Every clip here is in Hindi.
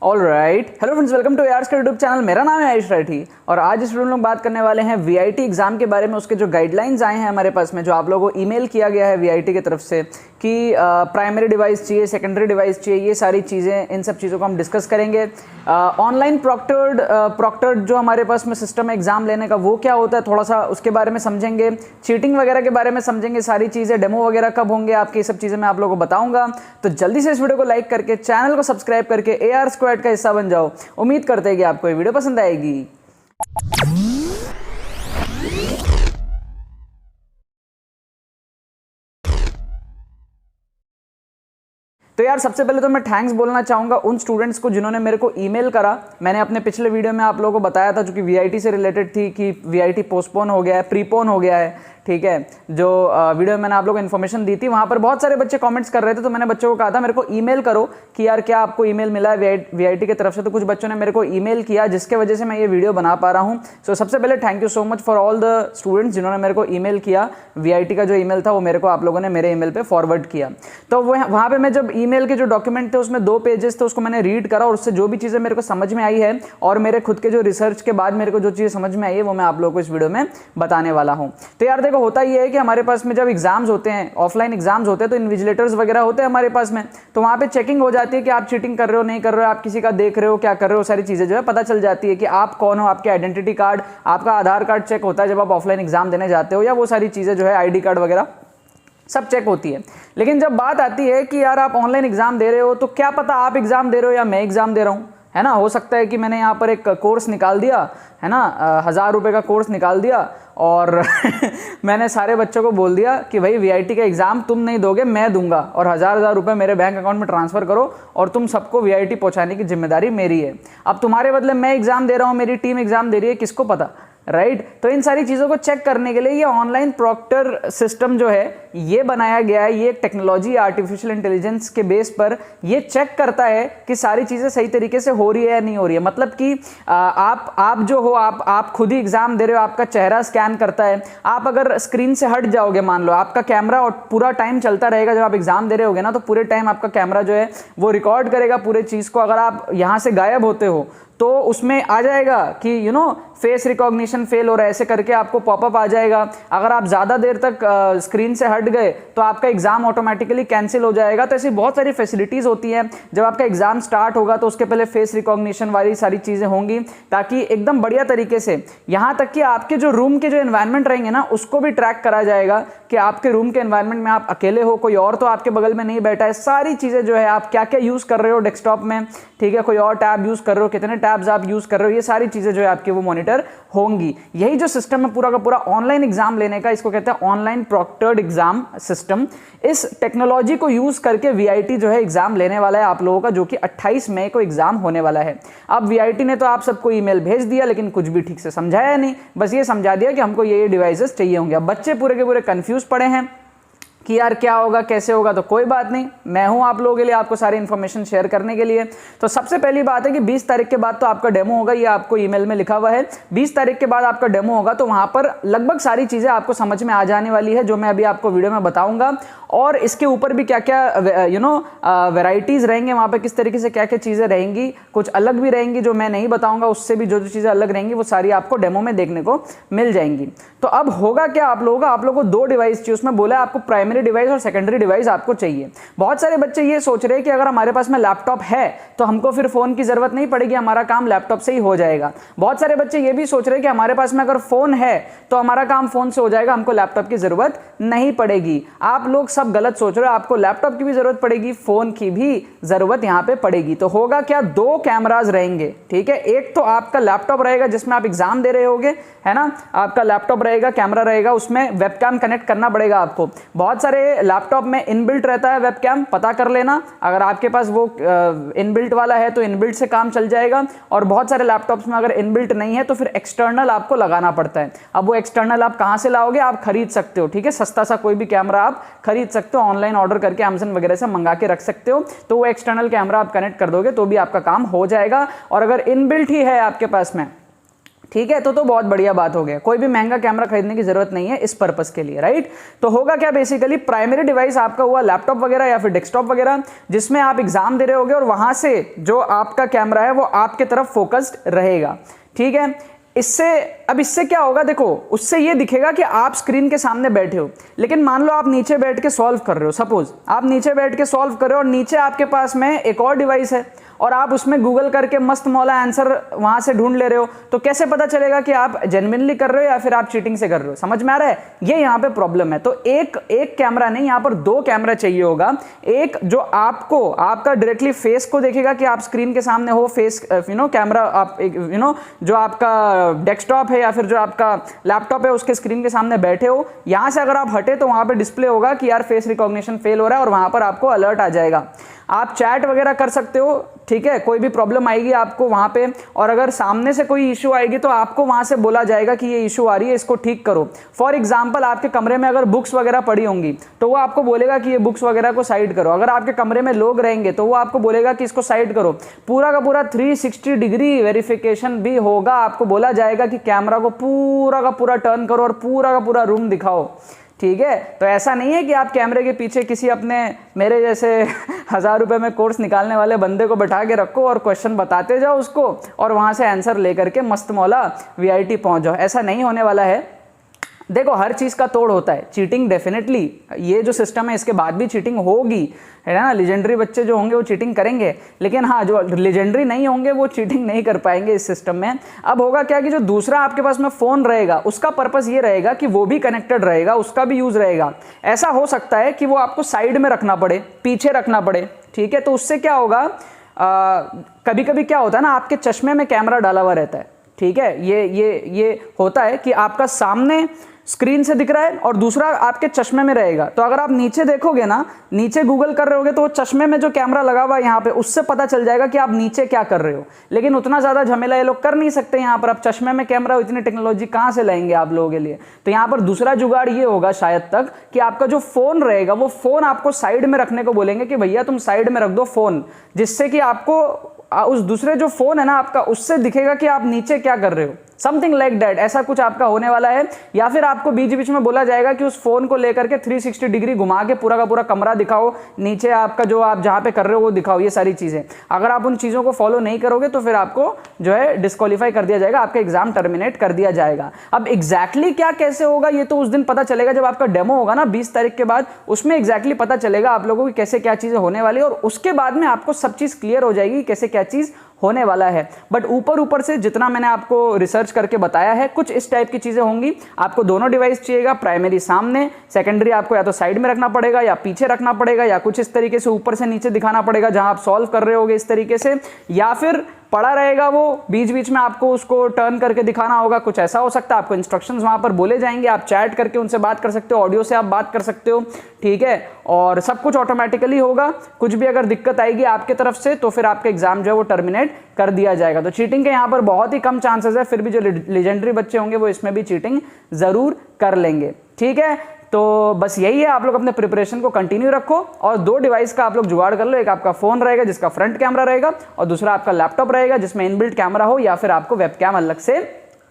All right, hello friends, welcome to यार्स का यूट्यूब चैनल। मेरा नाम है आयुष राठी और आज इस वीडियो में लोग बात करने वाले हैं वीआईटी एग्जाम के बारे में। उसके जो गाइडलाइंस आए हैं हमारे पास में, जो आप लोगों को ईमेल किया गया है वीआईटी की तरफ से कि प्राइमरी डिवाइस चाहिए, सेकेंडरी डिवाइस चाहिए, ये सारी चीज़ें, इन सब चीज़ों को हम डिस्कस करेंगे। ऑनलाइन प्रॉक्टर्ड जो हमारे पास में सिस्टम है एग्जाम लेने का, वो क्या होता है, थोड़ा सा उसके बारे में समझेंगे। चीटिंग वगैरह के बारे में समझेंगे, सारी चीज़ें, डेमो वगैरह कब होंगे आपकी, सब चीज़ें मैं आप लोगों को बताऊंगा। तो जल्दी से इस वीडियो को लाइक करके चैनल को सब्सक्राइब करके AR स्क्वाड का हिस्सा बन जाओ। उम्मीद करते हैं कि आपको ये वीडियो पसंद आएगी। तो यार सबसे पहले तो मैं थैंक्स बोलना चाहूँगा उन स्टूडेंट्स को जिन्होंने मेरे को ईमेल करा। मैंने अपने पिछले वीडियो में आप लोगों को बताया था, जो कि वीआईटी से रिलेटेड थी, कि वीआईटी पोस्टपोन हो गया है, प्रीपोन हो गया है, ठीक है। जो वीडियो में मैंने आप लोगों को इन्फॉर्मेशन दी थी, वहाँ पर बहुत सारे बच्चे कमेंट्स कर रहे थे, तो मैंने बच्चों को कहा था मेरे को ईमेल करो कि यार क्या आपको ईमेल मिला है वीआईटी की तरफ से। तो कुछ बच्चों ने मेरे को ईमेल किया, जिसके वजह से मैं ये वीडियो बना पा रहा हूँ। सो सबसे पहले thank you so much for all the students जिन्होंने मेरे को ईमेल किया। वीआईटी का जो ईमेल था वो मेरे को आप लोगों ने मेरे ईमेल पे फॉरवर्ड किया। तो वहाँ पे मैं जब ईमेल के जो डॉक्यूमेंट थे उसमें 2 पेजेस थे, उसको मैंने रीड करा और उससे जो भी चीज़ें मेरे को समझ में आई है और मेरे खुद के जो रिसर्च के बाद मेरे को जो चीज़ें समझ में आई है वो मैं आप लोगों को इस वीडियो में बताने वाला हूँ। तो यार देखो, होता ये है कि हमारे पास में जब एग्जाम्स होते हैं, ऑफलाइन एग्जाम्स होते हैं, तो इन्विजिलेटर्स वगैरह होते हैं हमारे पास में, तो वहाँ पे चेकिंग हो जाती है कि आप चीटिंग कर रहे हो, नहीं कर रहे हो, आप किसी का देख रहे हो, क्या कर रहे हो, सारी चीज़ें जो है पता चल जाती है कि आप कौन हो। आपके आइडेंटिटी कार्ड, आपका आधार कार्ड चेक होता है जब आप ऑफलाइन एग्जाम देने जाते हो, या वो सारी चीज़ें जो है ID कार्ड वगैरह सब चेक होती है। लेकिन जब बात आती है कि यार आप ऑनलाइन एग्जाम दे रहे हो, तो क्या पता आप एग्जाम दे रहे हो या मैं एग्जाम दे रहा हूँ, है ना। हो सकता है कि मैंने यहाँ पर एक कोर्स निकाल दिया, है ना, 1000 रुपये का कोर्स निकाल दिया और मैंने सारे बच्चों को बोल दिया कि भाई वीआईटी का एग्जाम तुम नहीं दोगे, मैं दूंगा, और 1000 रुपये मेरे बैंक अकाउंट में ट्रांसफर करो और तुम सबको वीआईटी पहुंचाने की जिम्मेदारी मेरी है। अब तुम्हारे बदले मैं एग्जाम दे रहा हूँ, मेरी टीम एग्जाम दे रही है, किसको पता, राइट। तो इन सारी चीज़ों को चेक करने के लिए ये ऑनलाइन प्रॉक्टर सिस्टम जो है ये बनाया गया है। ये एक टेक्नोलॉजी, आर्टिफिशियल इंटेलिजेंस के बेस पर ये चेक करता है कि सारी चीज़ें सही तरीके से हो रही है या नहीं हो रही है। मतलब कि आप जो हो, आप खुद ही एग्जाम दे रहे हो, आपका चेहरा स्कैन करता है। आप अगर स्क्रीन से हट जाओगे, मान लो आपका कैमरा और पूरा टाइम चलता रहेगा, जब आप एग्जाम दे रहे होगे ना, तो पूरे टाइम आपका कैमरा जो है वो रिकॉर्ड करेगा पूरे चीज़ को। अगर आप यहाँ से गायब होते हो तो उसमें आ जाएगा कि फेस रिकॉग्निशन फेल हो रहा है, ऐसे करके आपको पॉपअप आ जाएगा। अगर आप ज़्यादा देर तक स्क्रीन से हट गए तो आपका एग्जाम ऑटोमेटिकली कैंसिल हो जाएगा। तो ऐसी बहुत सारी फैसिलिटीज़ होती हैं। जब आपका एग्जाम स्टार्ट होगा तो उसके पहले फेस रिकॉग्निशन वाली सारी चीज़ें होंगी, ताकि एकदम बढ़िया तरीके से, यहाँ तक कि आपके जो रूम के जो एनवायरनमेंट रहेंगे ना, उसको भी ट्रैक करा जाएगा कि आपके रूम के एनवायरनमेंट में आप अकेले हो, कोई और तो आपके बगल में नहीं बैठा है। सारी चीज़ें जो है, आप क्या क्या यूज़ कर रहे हो डेस्कटॉप में, ठीक है, कोई और टैब यूज़ कर रहे हो, कितने टैब्स आप यूज़ कर रहे हो, ये सारी चीज़ें जो है आपकी वो मॉनिटर होंगी। यही जो सिस्टम है पूरा का पूरा ऑनलाइन एग्जाम लेने का, इसको कहते हैं ऑनलाइन प्रॉक्टर्ड एग्जाम सिस्टम। इस टेक्नोलॉजी को यूज करके वीआईटी जो है एग्जाम लेने वाला है आप लोगों का, जो कि 28 मई को एग्जाम होने वाला है। अब वीआईटी ने तो आप सबको ईमेल भेज दिया, लेकिन कुछ भी ठीक से समझाया नहीं, बस ये समझा दिया कि हमको ये डिवाइसेस चाहिए होंगे। अब बच्चे पूरे के पूरे कंफ्यूज पड़े हैं कि यार क्या होगा, कैसे होगा। तो कोई बात नहीं, मैं हूं आप लोगों के लिए, आपको सारी इन्फॉर्मेशन शेयर करने के लिए। तो सबसे पहली बात है कि 20 तारीख के बाद तो आपका डेमो होगा, ये आपको ईमेल में लिखा हुआ है। 20 तारीख के बाद आपका डेमो होगा, तो वहां पर लगभग सारी चीजें आपको समझ में आ जाने वाली है, जो मैं अभी आपको वीडियो में बताऊंगा। और इसके ऊपर भी क्या क्या वेराइटीज रहेंगे, वहां पर किस तरीके से क्या क्या चीजें रहेंगी, कुछ अलग भी रहेंगी जो मैं नहीं बताऊंगा, उससे भी जो जो चीजें अलग रहेंगी वो सारी आपको डेमो में देखने को मिल जाएंगी। तो अब होगा क्या, आप लोगों को 2 डिवाइस चाहिए। उसमें बोला आपको प्राइमरी डिवाइस और सेकेंडरी डिवाइस आपको चाहिए। बहुत सारे बच्चे ये सोच रहे हैं कि अगर हमारे पास में लैपटॉप है तो हमको फिर फोन की जरूरत नहीं पड़ेगी, हमारा काम लैपटॉप से ही हो जाएगा। बहुत सारे बच्चे ये भी सोच रहे हैं कि हमारे पास में अगर फोन है तो हमारा काम फोन से हो जाएगा, हमको लैपटॉप की जरूरत नहीं पड़ेगी। आप लोग सब गलत सोच रहे हो, आपको लैपटॉप की भी जरूरत पड़ेगी, फोन की भी जरूरत यहाँ पे पड़ेगी। तो होगा क्या, 2 कैमराज रहेंगे, ठीक है। एक तो आपका लैपटॉप रहेगा जिसमें आप एग्जाम दे रहे होगे, है ना, आपका लैपटॉप रहेगा, कैमरा रहेगा, उसमें वेबकैम कनेक्ट करना पड़ेगा आपको। बहुत सारे लैपटॉप में इनबिल्ट रहता है वेबकैम, पता कर लेना। अगर आपके पास वो इनबिल्ट वाला है तो इनबिल्ट से काम चल जाएगा, और बहुत सारे लैपटॉप्स में अगर इनबिल्ट नहीं है तो फिर एक्सटर्नल आपको लगाना पड़ता है। अब वो एक्सटर्नल आप कहाँ से लाओगे, आप खरीद सकते हो, ठीक है। सस्ता सा कोई भी कैमरा आप खरीद सकते हो, ऑनलाइन ऑर्डर करके अमेज़न वगैरह से मंगा के रख सकते हो। तो वो एक्सटर्नल कैमरा आप कनेक्ट कर दोगे तो भी आपका काम हो जाएगा। और अगर इनबिल्ट ही है आपके पास में ठीक है, तो बहुत बढ़िया बात हो गया, कोई भी महंगा कैमरा खरीदने की जरूरत नहीं है इस पर्पस के लिए, राइट। तो होगा क्या, बेसिकली प्राइमरी डिवाइस आपका हुआ लैपटॉप वगैरह या फिर डेस्कटॉप वगैरह, जिसमें आप एग्जाम दे रहे होगे और वहां से जो आपका कैमरा है वो आपके तरफ फोकस्ड रहेगा, ठीक है। इससे क्या होगा, देखो उससे ये दिखेगा कि आप स्क्रीन के सामने बैठे हो, लेकिन मान लो आप नीचे बैठ के सॉल्व कर रहे हो, सपोज आप नीचे बैठ के सॉल्व कर रहे हो और नीचे आपके पास में एक और डिवाइस है और आप उसमें गूगल करके मस्त मौला आंसर वहां से ढूंढ ले रहे हो, तो कैसे पता चलेगा कि आप जेन्युइनली कर रहे हो या फिर आप चीटिंग से कर रहे हो? समझ में आ रहा है, ये यहाँ पे प्रॉब्लम है। तो एक कैमरा नहीं, यहाँ पर 2 कैमरा चाहिए होगा। एक जो आपका डायरेक्टली फेस को देखेगा कि आप स्क्रीन के सामने हो, फेस कैमरा, आप जो आपका डेस्कटॉप है या फिर जो आपका लैपटॉप है उसके स्क्रीन के सामने बैठे हो, यहां से अगर आप हटे तो वहां पे डिस्प्ले होगा कि यार फेस रिकॉग्निशन फेल हो रहा है और वहां पर आपको अलर्ट आ जाएगा। आप चैट वगैरह कर सकते हो, ठीक है, कोई भी प्रॉब्लम आएगी आपको वहां पे, और अगर सामने से कोई इशू आएगी तो आपको वहां से बोला जाएगा कि ये इशू आ रही है, इसको ठीक करो। फॉर एग्जांपल आपके कमरे में अगर बुक्स वगैरह पड़ी होंगी तो वो आपको बोलेगा कि ये बुक्स वगैरह को साइड करो। अगर आपके कमरे में लोग रहेंगे तो वो आपको बोलेगा कि इसको साइड करो। पूरा का पूरा 360 डिग्री वेरिफिकेशन भी होगा, आपको बोला जाएगा कि कैमरा को पूरा का पूरा टर्न करो और पूरा का पूरा रूम दिखाओ, ठीक है। तो ऐसा नहीं है कि आप कैमरे के पीछे किसी अपने मेरे जैसे 1000 रुपए में कोर्स निकालने वाले बंदे को बैठा के रखो और क्वेश्चन बताते जाओ उसको और वहां से आंसर लेकर के मस्त मौला वीआईटी पहुंच जाओ, ऐसा नहीं होने वाला है। देखो हर चीज का तोड़ होता है, चीटिंग डेफिनेटली, ये जो सिस्टम है इसके बाद भी चीटिंग होगी, है ना। लेजेंडरी बच्चे जो होंगे वो चीटिंग करेंगे, लेकिन हाँ जो लेजेंडरी नहीं होंगे वो चीटिंग नहीं कर पाएंगे इस सिस्टम में। अब होगा क्या कि जो दूसरा आपके पास में फोन रहेगा उसका पर्पस ये रहेगा कि वो भी कनेक्टेड रहेगा, उसका भी यूज रहेगा। ऐसा हो सकता है कि वो आपको साइड में रखना पड़े, पीछे रखना पड़े, ठीक है। तो उससे क्या होगा, कभी कभी क्या होता है ना, आपके चश्मे में कैमरा डाला हुआ रहता है, ठीक है। ये होता है कि आपका सामने स्क्रीन से दिख रहा है और दूसरा आपके चश्मे में रहेगा। तो अगर आप नीचे देखोगे ना, नीचे गूगल कर रहे होगे तो वो चश्मे में जो कैमरा लगा हुआ है यहाँ पे, उससे पता चल जाएगा कि आप नीचे क्या कर रहे हो। लेकिन उतना ज्यादा झमेला ये लोग कर नहीं सकते यहाँ पर। अब चश्मे में कैमरा, इतनी टेक्नोलॉजी कहाँ से लाएंगे आप लोगों के लिए? तो यहाँ पर दूसरा जुगाड़ ये होगा शायद तक कि आपका जो फोन रहेगा वो फोन आपको साइड में रखने को बोलेंगे कि भैया तुम साइड में रख दो फोन, जिससे कि आपको उस दूसरे जो फोन है ना आपका, उससे दिखेगा कि आप नीचे क्या कर रहे हो। समथिंग लाइक दैट, ऐसा कुछ आपका होने वाला है। या फिर आपको बीच बीच में बोला जाएगा कि उस फोन को लेकर के 360 डिग्री घुमा के पूरा का पूरा कमरा दिखाओ, नीचे आपका जो आप जहां पे कर रहे हो वो दिखाओ, ये सारी चीजें। अगर आप उन चीजों को फॉलो नहीं करोगे तो फिर आपको जो है डिस्क्वालीफाई कर दिया जाएगा, आपका एग्जाम टर्मिनेट कर दिया जाएगा। अब एग्जैक्टली क्या कैसे होगा ये तो उस दिन पता चलेगा जब आपका डेमो होगा ना 20 तारीख के बाद, उसमें एग्जैक्टली पता चलेगा आप लोगों को कैसे क्या चीजें होने वाली है, और उसके बाद में आपको सब चीज क्लियर हो जाएगी कैसे क्या चीज होने वाला है। बट ऊपर से जितना मैंने आपको रिसर्च करके बताया है, कुछ इस टाइप की चीजें होंगी। आपको दोनों डिवाइस चाहिएगा, प्राइमरी सामने, सेकेंडरी आपको या तो साइड में रखना पड़ेगा या पीछे रखना पड़ेगा, या कुछ इस तरीके से ऊपर से नीचे दिखाना पड़ेगा जहां आप सॉल्व कर रहे होगे इस तरीके से, या फिर पड़ा रहेगा वो, बीच बीच में आपको उसको टर्न करके दिखाना होगा, कुछ ऐसा हो सकता है। आपको इंस्ट्रक्शंस वहां पर बोले जाएंगे, आप चैट करके उनसे बात कर सकते हो, ऑडियो से आप बात कर सकते हो, ठीक है। और सब कुछ ऑटोमेटिकली होगा। कुछ भी अगर दिक्कत आएगी आपके तरफ से तो फिर आपका एग्जाम जो है वो टर्मिनेट कर दिया जाएगा। तो चीटिंग के यहाँ पर बहुत ही कम चांसेस है, फिर भी जो लेजेंडरी बच्चे होंगे वो इसमें भी चीटिंग जरूर कर लेंगे, ठीक है। तो बस यही है, आप लोग अपने प्रिपरेशन को कंटिन्यू रखो और 2 डिवाइस का आप लोग जुगाड़ कर लो। एक आपका फोन रहेगा जिसका फ्रंट कैमरा रहेगा, और दूसरा आपका लैपटॉप रहेगा जिसमें इनबिल्ट कैमरा हो, या फिर आपको वेबकैम अलग से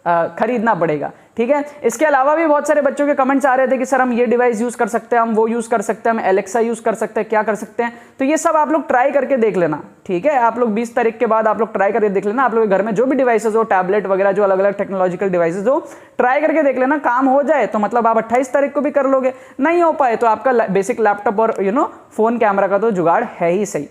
खरीदना पड़ेगा, ठीक है। इसके अलावा भी बहुत सारे बच्चों के कमेंट्स आ रहे थे कि सर हम ये डिवाइस यूज कर सकते हैं, हम वो यूज कर सकते हैं, हम एलेक्सा यूज कर सकते हैं, क्या कर सकते हैं। तो ये सब आप लोग ट्राई करके देख लेना, ठीक है। आप लोग 20 तारीख के बाद आप लोग ट्राई करके देख लेना। आप लोग के घर में जो भी डिवाइसेज हो, टैबलेट वगैरह जो अलग अलग टेक्नोलॉजिकल डिवाइसेज हो, ट्राई करके देख लेना। काम हो जाए तो मतलब आप 28 तारीख को भी कर लोगे, नहीं हो पाए तो आपका बेसिक लैपटॉप और फोन कैमरा का तो जुगाड़ है ही सही।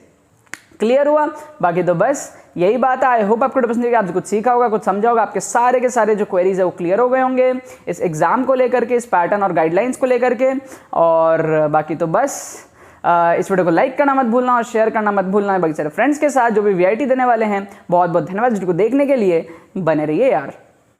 क्लियर हुआ? बाकी तो बस यही बात है। आई होप आपको पसंद है, आपसे कुछ सीखा होगा, कुछ समझा होगा, आपके सारे के सारे जो क्वेरीज है वो क्लियर हो गए होंगे इस एग्जाम को लेकर के, इस पैटर्न और गाइडलाइंस को लेकर के। और बाकी तो बस इस वीडियो को लाइक करना मत भूलना और शेयर करना मत भूलना बाकी सारे फ्रेंड्स के साथ जो भी वीआईटी देने वाले हैं। बहुत बहुत धन्यवाद वीडियो को देखने के लिए, बने रहिए यार।